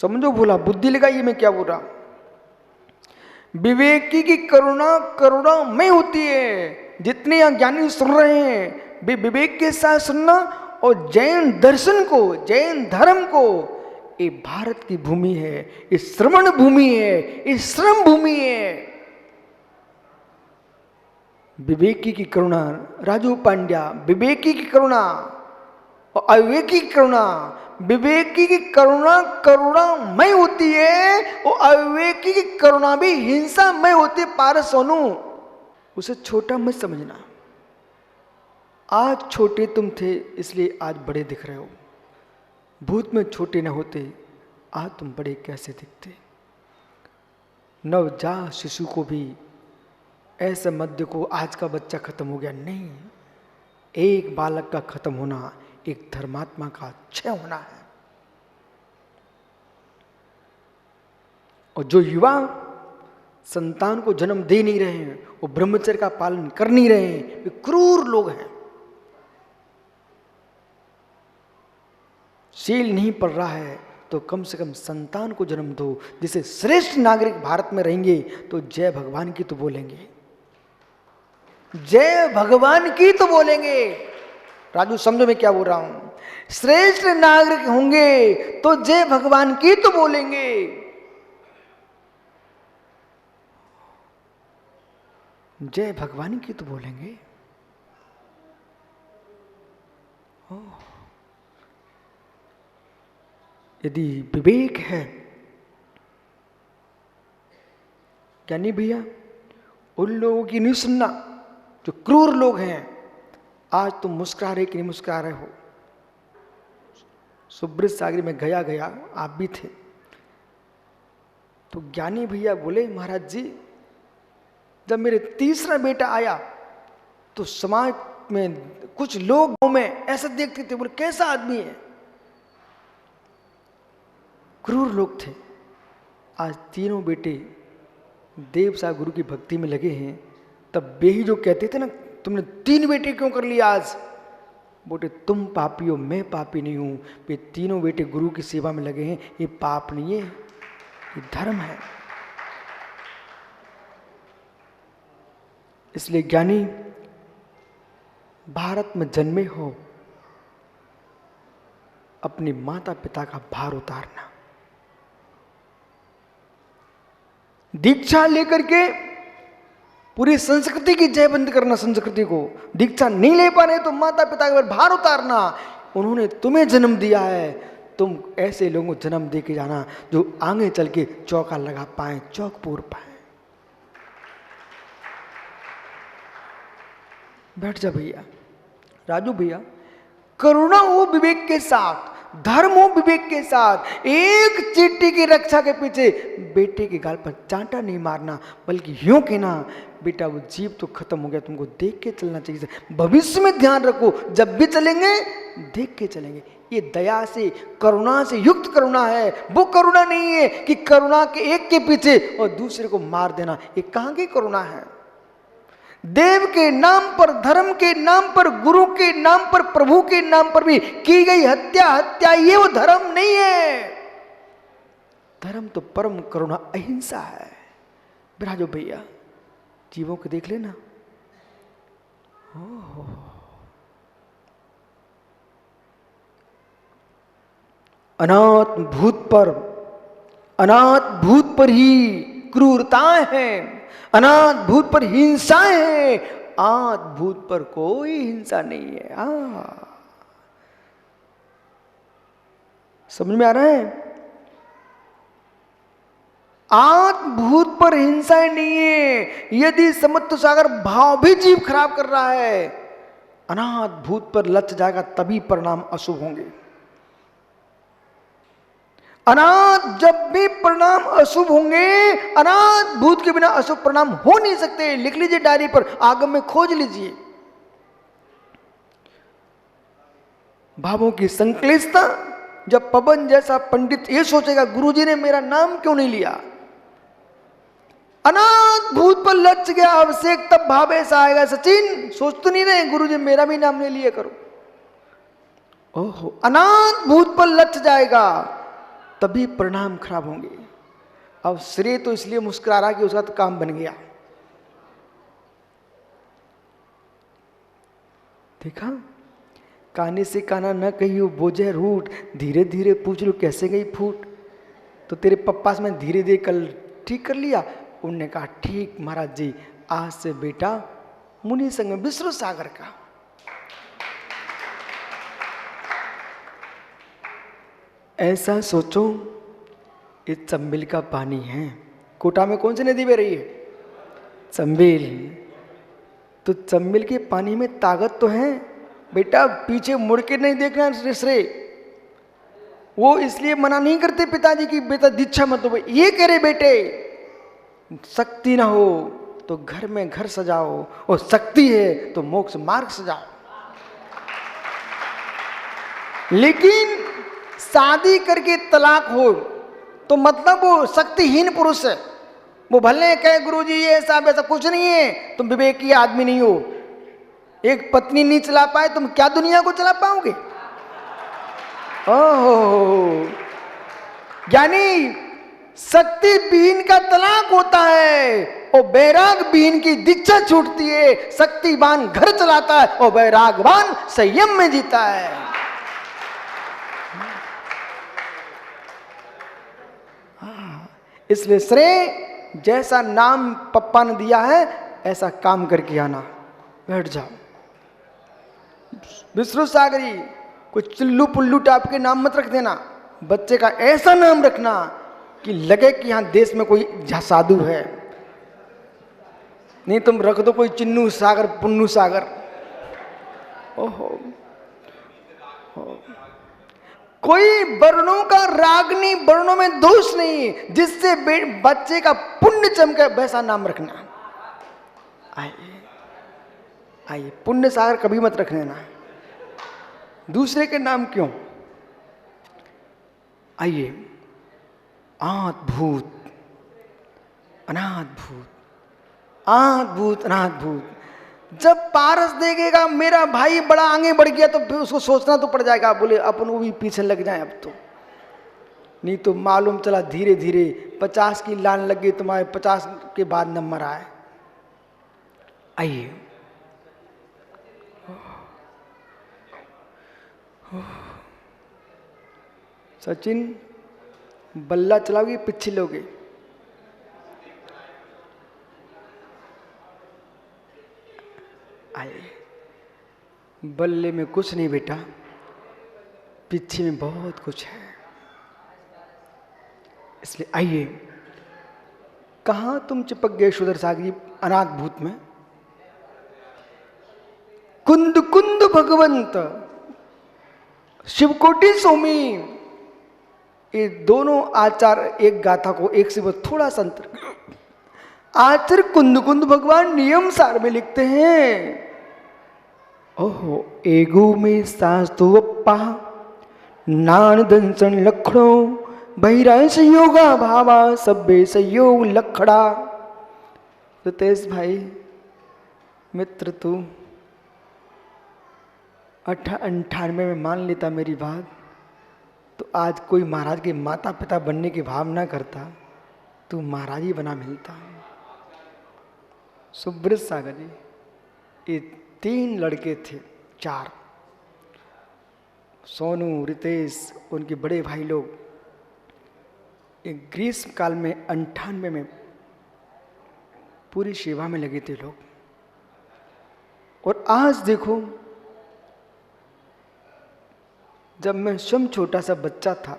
समझो भोला, बुद्धि लगाइए मैं क्या बोल रहा हूं। विवेकी की करुणा करुणामय होती है। जितने यहाँ ज्ञानी सुन रहे हैं वे विवेक के साथ सुनना, और जैन दर्शन को, जैन धर्म को, ये भारत की भूमि है, ये श्रवण भूमि है, ये श्रम भूमि है। विवेकी की करुणा, राजू पांड्या, विवेकी की करुणा और अविवेकी की करुणा। विवेकी की करुणा करुणामय होती है, और अविवेकी की करुणा भी हिंसामय होती है। पारस सोनू, उसे छोटा मत समझना। आज छोटे तुम थे इसलिए आज बड़े दिख रहे हो। भूत में छोटे न होते आज तुम बड़े कैसे दिखते। नवजात शिशु को भी ऐसे मध्य को आज का बच्चा खत्म हो गया नहीं। एक बालक का खत्म होना एक धर्मात्मा का क्षय होना है। और जो युवा संतान को जन्म दे नहीं रहे हैं, वो ब्रह्मचर्य का पालन कर नहीं रहे हैं, वे क्रूर लोग हैं। शील नहीं पड़ रहा है तो कम से कम संतान को जन्म दो, जिसे श्रेष्ठ नागरिक भारत में रहेंगे तो जय भगवान की तो बोलेंगे, जय भगवान की तो बोलेंगे। राजू समझो मैं क्या बोल रहा हूं। श्रेष्ठ नागरिक होंगे तो जय भगवान की तो बोलेंगे। जय भगवान की तो बोलेंगे। यदि विवेक है, क्या नहीं भैया, उन लोगों की नहीं सुनना जो क्रूर लोग हैं। आज तुम मुस्कुरा रहे कि नहीं मुस्कुरा रहे हो। सुब्रत सागरी में गया, आप भी थे। तो ज्ञानी भैया बोले, महाराज जी जब मेरे तीसरा बेटा आया तो समाज में कुछ लोग में ऐसा देखते थे, बोले कैसा आदमी है, क्रूर लोग थे। आज तीनों बेटे देव साहब गुरु की भक्ति में लगे हैं। तब वे ही जो कहते थे ना, तुमने 3 बेटे क्यों कर लिए आज, बोले तुम पापी हो, मैं पापी नहीं हूं। वे तीनों बेटे गुरु की सेवा में लगे हैं। ये पाप नहीं है, ये धर्म है। इसलिए ज्ञानी, भारत में जन्मे हो, अपने माता पिता का भार उतारना। दीक्षा लेकर के पूरी संस्कृति की जय बंद करना। संस्कृति को दीक्षा नहीं ले पा रहे तो माता पिता के भार उतारना। उन्होंने तुम्हें जन्म दिया है, तुम ऐसे लोगों को जन्म दे के जाना जो आगे चल के चौका लगा पाए, चौक पूर पाए। बैठ जा भैया। राजू भैया, करुणा हो विवेक के साथ, धर्म हो विवेक के साथ। एक चींटी की रक्षा के पीछे बेटे के गाल पर चांटा नहीं मारना, बल्कि यूं कहना, बेटा वो जीव तो खत्म हो गया, तुमको देख के चलना चाहिए। भविष्य में ध्यान रखो, जब भी चलेंगे देख के चलेंगे। ये दया से, करुणा से युक्त करुणा है। वो करुणा नहीं है कि करुणा के एक के पीछे और दूसरे को मार देना। ये कहां की करुणा है। देव के नाम पर, धर्म के नाम पर, गुरु के नाम पर, प्रभु के नाम पर भी की गई हत्या ये वो धर्म नहीं है। धर्म तो परम करुणा अहिंसा है। बिराजो भैया, जीवों को देख लेना। अनाथ भूत पर ही क्रूरताएं हैं, अनाथ भूत पर हिंसाएं हैं, आद भूत पर कोई हिंसा नहीं है। समझ में आ रहा है। आद भूत पर हिंसाएं नहीं है। यदि समुद्र सागर भाव भी जीव खराब कर रहा है, अनाथ भूत पर लच जाएगा, तभी परिणाम अशुभ होंगे। अनाथ जब भी परिणाम अशुभ होंगे, अनाथ भूत के बिना अशुभ परिणाम हो नहीं सकते। लिख लीजिए डायरी पर, आगम में खोज लीजिए। भावों की संक्लिष्टता, जब पवन जैसा पंडित ये सोचेगा गुरुजी ने मेरा नाम क्यों नहीं लिया, अनाथ भूत पर लच गया अभिषेक, तब भाव ऐसा आएगा, सचिन सोच तो नहीं रहे गुरुजी मेरा भी नाम ले लिया करो। ओहो, अनाथ भूत पर लच जाएगा तभी परिणाम खराब होंगे। अब श्रेय तो इसलिए मुस्कुरा रहा कि उसका तो काम बन गया। देखा, काने से काना न कहियो बोझे रूठ, धीरे धीरे पूछ लो कैसे गई फूट। तो तेरे पप्पा से मैं धीरे धीरे कल ठीक कर लिया। उनने कहा ठीक महाराज जी, आज से बेटा मुनि संग में विष्णु सागर का। ऐसा सोचो, ये चंबेल का पानी है। कोटा में कौन सी नदी बह रही है? चंबेल। तो चंबेल के पानी में ताकत तो है बेटा, पीछे मुड़ के नहीं देखना श्रेय। वो इसलिए मना नहीं करते पिताजी की बेटा दीक्षा मत दो, ये कह रहे बेटे शक्ति ना हो तो घर में घर सजाओ, और शक्ति है तो मोक्ष मार्ग सजाओ। लेकिन शादी करके तलाक हो तो मतलब वो शक्तिहीन पुरुष है। वो भले कहे गुरुजी ये ऐसा वैसा, कुछ नहीं है, तुम विवेकी आदमी नहीं हो। एक पत्नी नहीं चला पाए, तुम क्या दुनिया को चला पाओगे? ओह, यानी शक्ति विहीन का तलाक होता है और बैराग विहीन की दीक्षा छूटती है। शक्तिवान घर चलाता है और बैरागवान संयम में जीता है। इसलिए श्रेय, जैसा नाम पप्पा ने दिया है ऐसा काम करके आना। बैठ जाओ। विष्णु सागरी, कुछ चिल्लू पुल्लू टाइप के नाम मत रख देना। बच्चे का ऐसा नाम रखना कि लगे कि यहां देश में कोई साधु है। नहीं तुम रख दो कोई चिन्नू सागर, पुन्नू सागर। ओहो, कोई वर्णों का राग नहीं, वर्णों में दोष नहीं, जिससे बच्चे का पुण्य चमके वैसा नाम रखना। आइए आइए, पुण्य सागर कभी मत रख देना। दूसरे के नाम क्यों? आइए, आत भूत अनाथ भूत, आत भूत अनाथ भूत। जब पारस देखेगा मेरा भाई बड़ा आगे बढ़ गया तो फिर उसको सोचना तो पड़ जाएगा, बोले अपन वो भी पीछे लग जाए अब तो। नहीं तो मालूम चला धीरे धीरे 50 की लाइन लग गई, तुम्हारे 50 के बाद नंबर आए। आइए, सचिन बल्ला चलाओगे पीछे लोगे? आइए, बल्ले में कुछ नहीं बेटा, पीछे में बहुत कुछ है। इसलिए आइए, कहां तुम चिपक गए सुधर सागरी अनाथ भूत में? कुंद कुंद भगवंत, शिवकोटि सोमी, ये दोनों आचार एक गाथा को एक से बहुत थोड़ा सा अंतर। आचार्य कुंद कुंद भगवान नियम सार में लिखते हैं, ओहो एगो में सास्तु अप्पा नान दंसन लखड़ो बहिरांश योगा भावा सब्बे संयोग लखड़ा। रितेश भाई मित्र, तू 98 में मान लेता मेरी बात तो आज कोई महाराज के माता पिता बनने की भावना करता, तू महाराज ही बना मिलता। सुब्रत सागर जी, ये 3 लड़के थे, 4, सोनू, रितेश, उनके बड़े भाई लोग, एक ग्रीष्म काल में 98 में पूरी सेवा में लगे थे लोग। और आज देखो, जब मैं स्वयं छोटा सा बच्चा था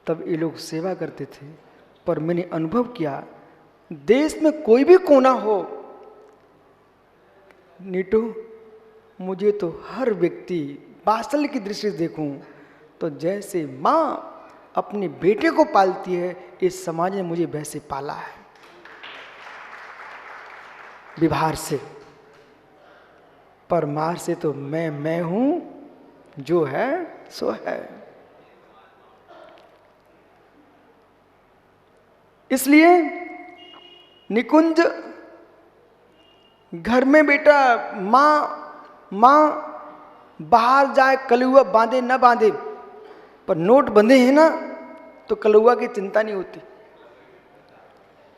तब ये लोग सेवा करते थे, पर मैंने अनुभव किया देश में कोई भी कोना हो, नीटू मुझे तो हर व्यक्ति वात्सल्य की दृष्टि से देखूं तो जैसे माँ अपने बेटे को पालती है, इस समाज ने मुझे वैसे पाला है, व्यवहार से। पर मार से तो मैं हूं, जो है सो है। इसलिए निकुंज, घर में बेटा माँ बाहर जाए कलुआ बांधे न बांधे, पर नोट बंधे हैं ना, तो कलुआ की चिंता नहीं होती।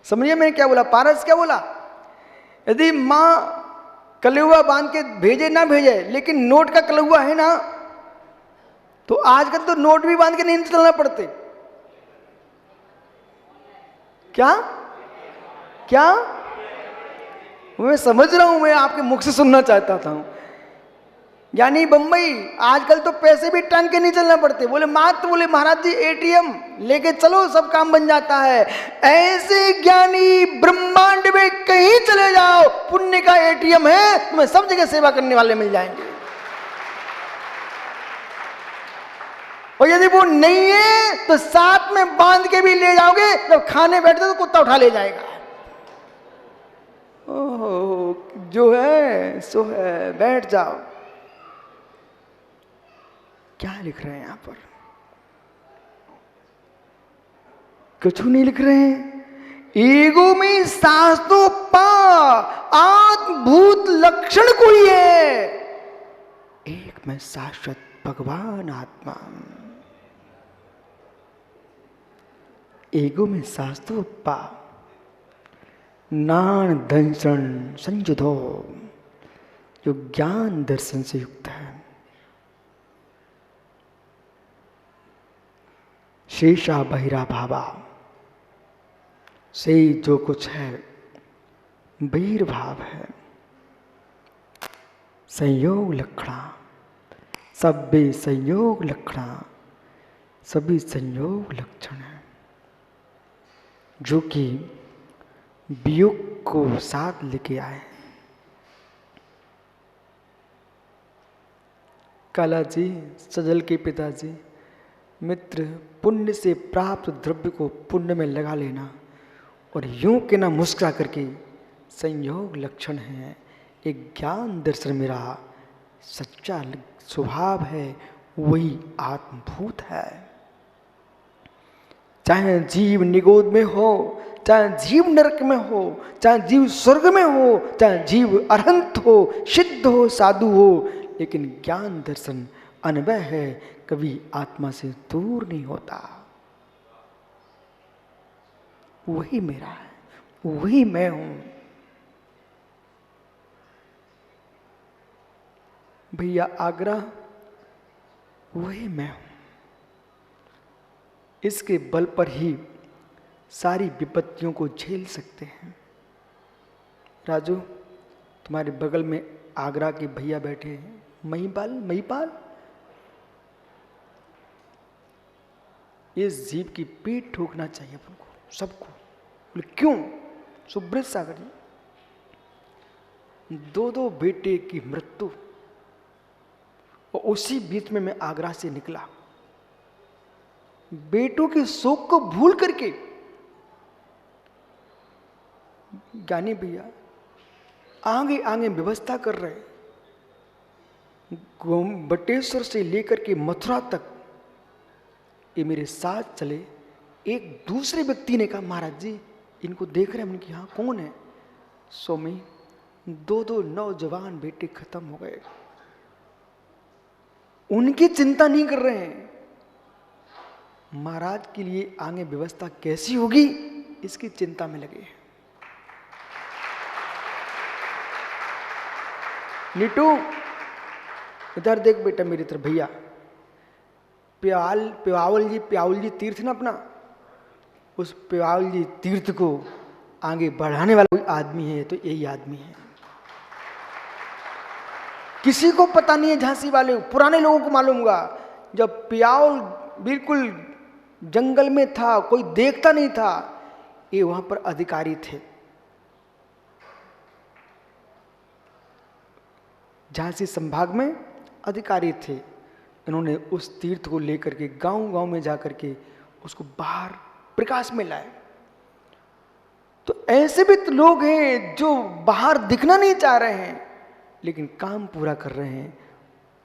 समझिए मैंने क्या बोला, पारस क्या बोला? यदि माँ कलुआ बांध के भेजे ना भेजे, लेकिन नोट का कलुआ है ना, तो आजकल तो नोट भी बांध के नहीं चलना पड़ते। क्या क्या मैं समझ रहा हूं, मैं आपके मुख से सुनना चाहता था। यानी बंबई आजकल तो पैसे भी टांग के नहीं चलना पड़ते। बोले मात्र बोले महाराज जी एटीएम लेके चलो सब काम बन जाता है। ऐसे ज्ञानी ब्रह्मांड में कहीं चले जाओ, पुण्य का एटीएम है, तुम्हें सब जगह सेवा करने वाले मिल जाएंगे। और यदि वो नहीं है तो साथ में बांध के भी ले जाओगे, जब खाने बैठते तो कुत्ता उठा ले जाएगा। ओह, जो है सो है, बैठ जाओ। क्या लिख रहे हैं यहां पर? कुछ नहीं लिख रहे हैं। ईगो में शास्त्रों पा आत्मभूत लक्षण कोई है, एक में शाश्वत भगवान आत्मा। ईगो में शास्त्रों पा नान दंशन संयुधो, जो ज्ञान दर्शन से युक्त है। शेषा बहिरा भावा, से जो कुछ है बहिर्भाव है। संयोग लक्षणा, सभी संयोग लक्षणा, सभी संयोग लक्षण है, जो कि वियोग को साथ लेके आए। काला जी, सजल के पिताजी, मित्र, पुण्य से प्राप्त द्रव्य को पुण्य में लगा लेना और यूं के ना मुस्कुरा करके संयोग लक्षण है। एक ज्ञान दर्शन मेरा सच्चा स्वभाव है, वही आत्मभूत है। चाहे जीव निगोद में हो, चाहे जीव नरक में हो, चाहे जीव स्वर्ग में हो, चाहे जीव अरहंत हो, सिद्ध हो, साधु हो, लेकिन ज्ञान दर्शन अनवय है, कभी आत्मा से दूर नहीं होता। वही मेरा है, वही मैं हूं। भैया आगरा, वही मैं हूं। इसके बल पर ही सारी विपत्तियों को झेल सकते हैं। राजू, तुम्हारे बगल में आगरा के भैया बैठे हैं, महिपाल, इस जीव की पीठ ठोकना चाहिए अपन को, सबको। बोले क्यों? सुब्रत सागर जी, 2 बेटे की मृत्यु, और उसी बीच में मैं आगरा से निकला, बेटों के शोक को भूल करके। ज्ञानी भैया आगे आगे व्यवस्था कर रहे, बटेश्वर से लेकर के मथुरा तक ये मेरे साथ चले। एक दूसरे व्यक्ति ने कहा, महाराज जी इनको देख रहे हैं? हमने कहा हाँ, कौन है? स्वामी, 2 नौजवान बेटे खत्म हो गए, उनकी चिंता नहीं कर रहे हैं। महाराज के लिए आगे व्यवस्था कैसी होगी, इसकी चिंता में लगे हैं। नीटू, इधर देख बेटा मेरी तरफ। भैया प्यावल जी तीर्थ ना अपना, उस प्यावल जी तीर्थ को आगे बढ़ाने वाला कोई आदमी है तो यही आदमी है। किसी को पता नहीं है, झांसी वाले पुराने लोगों को मालूम होगा, जब प्यावल बिल्कुल जंगल में था, कोई देखता नहीं था, ये वहां पर अधिकारी थे। झांसी संभाग में अधिकारी थे। इन्होंने उस तीर्थ को लेकर के गांव-गांव में जाकर के उसको बाहर प्रकाश में लाए। तो ऐसे भी तो लोग हैं जो बाहर दिखना नहीं चाह रहे हैं, लेकिन काम पूरा कर रहे हैं।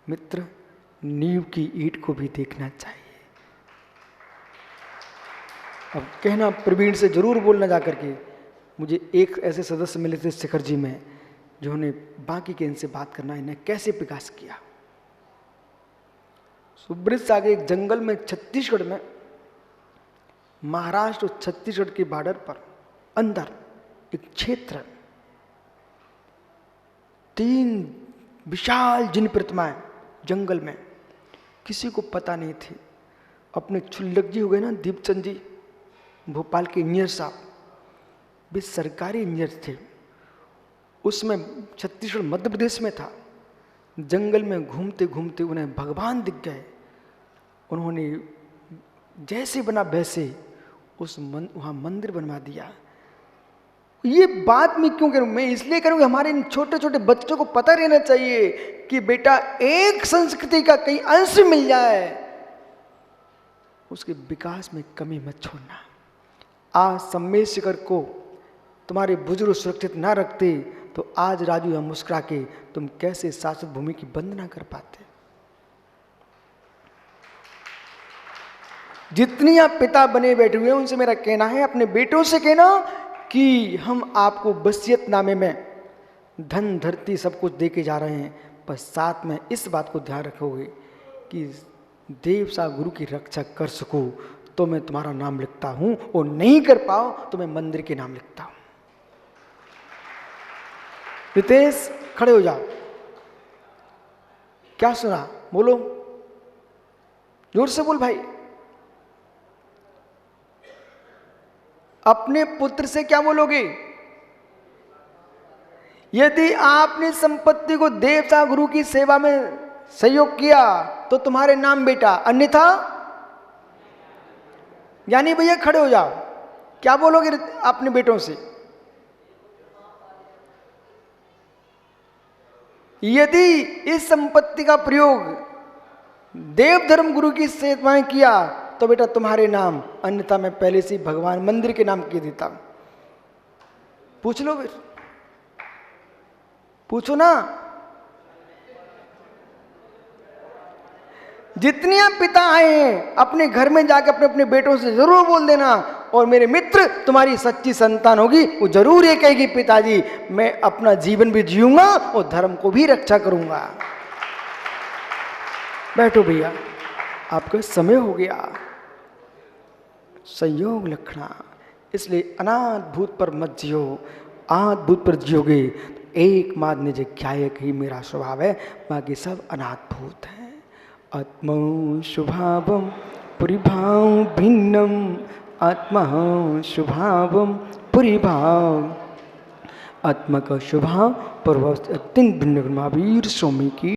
मित्र, नींव की ईंट को भी देखना चाहिए। अब कहना प्रवीण से जरूर बोलना जाकर के, मुझे एक ऐसे सदस्य मिले थे शिखर जी में, जिन्होंने बाकी के इनसे बात करना, इन्हें कैसे प्रकाश किया। सुब्रत सागर एक जंगल में छत्तीसगढ़ में महाराष्ट्र और छत्तीसगढ़ के बॉर्डर पर अंदर एक क्षेत्र, 3 विशाल जिन प्रतिमाएं जंगल में, किसी को पता नहीं थी। अपने छुल्लक जी हो गए ना, दीपचंद जी, भोपाल के इंजीनियर साहब, वे सरकारी इंजीनियर थे। उसमें छत्तीसगढ़ मध्य प्रदेश में था। जंगल में घूमते घूमते उन्हें भगवान दिख गए। उन्होंने जैसे बना वैसे वहाँ मंदिर बनवा दिया। ये बात मैं क्यों करूँ? मैं इसलिए करूँ कि हमारे इन छोटे छोटे बच्चों को पता रहना चाहिए कि बेटा एक संस्कृति का कहीं अंश मिल जाए, उसके विकास में कमी मत छोड़ना। आज सम्मेशकर को तुम्हारे बुजुर्ग सुरक्षित ना रखते तो आज राजू या मुस्कुरा के तुम कैसे शाश्वत भूमि की वंदना कर पाते। जितनी आप पिता बने बैठे हुए हैं उनसे मेरा कहना है, अपने बेटों से कहना कि हम आपको वसीयतनामे में धन धरती सब कुछ दे के जा रहे हैं, पर साथ में इस बात को ध्यान रखोगे कि देव सा गुरु की रक्षा कर सकूं तो मैं तुम्हारा नाम लिखता हूं, और नहीं कर पाओ तो मैं मंदिर के नाम लिखता हूं। रितेश खड़े हो जाओ। क्या सुना? बोलो, जोर से बोल भाई। अपने पुत्र से क्या बोलोगे? यदि आपने संपत्ति को देवता गुरु की सेवा में सहयोग किया तो तुम्हारे नाम बेटा, अन्यथा यानी भैया खड़े हो जाओ। क्या बोलोगे अपने बेटों से? यदि इस संपत्ति का प्रयोग देव धर्म गुरु की सेवा किया तो बेटा तुम्हारे नाम, अन्यथा मैं पहले से भगवान मंदिर के नाम कह देता हूं। पूछ लो, फिर पूछो ना। जितने आप पिता आए हैं अपने घर में जाकर अपने अपने बेटों से जरूर बोल देना, और मेरे मित्र तुम्हारी सच्ची संतान होगी वो जरूर ये कहेगी पिताजी मैं अपना जीवन भी जीऊंगा और धर्म को भी रक्षा करूंगा। बैठो भैया, आपका समय हो गया। संयोग लखना, इसलिए अनाथ भूत पर मत जियो। आद भूत पर जियोगे तो एक माद निज ख्यायक ही मेरा स्वभाव है, बाकी सब अनाथ भूत हैं। आत्मा शुभावम परिभाव भिन्नम, आत्मा शुभावम परिभाव, आत्मा का स्वभाव पर अत्यंत भिन्न। महावीर स्वामी की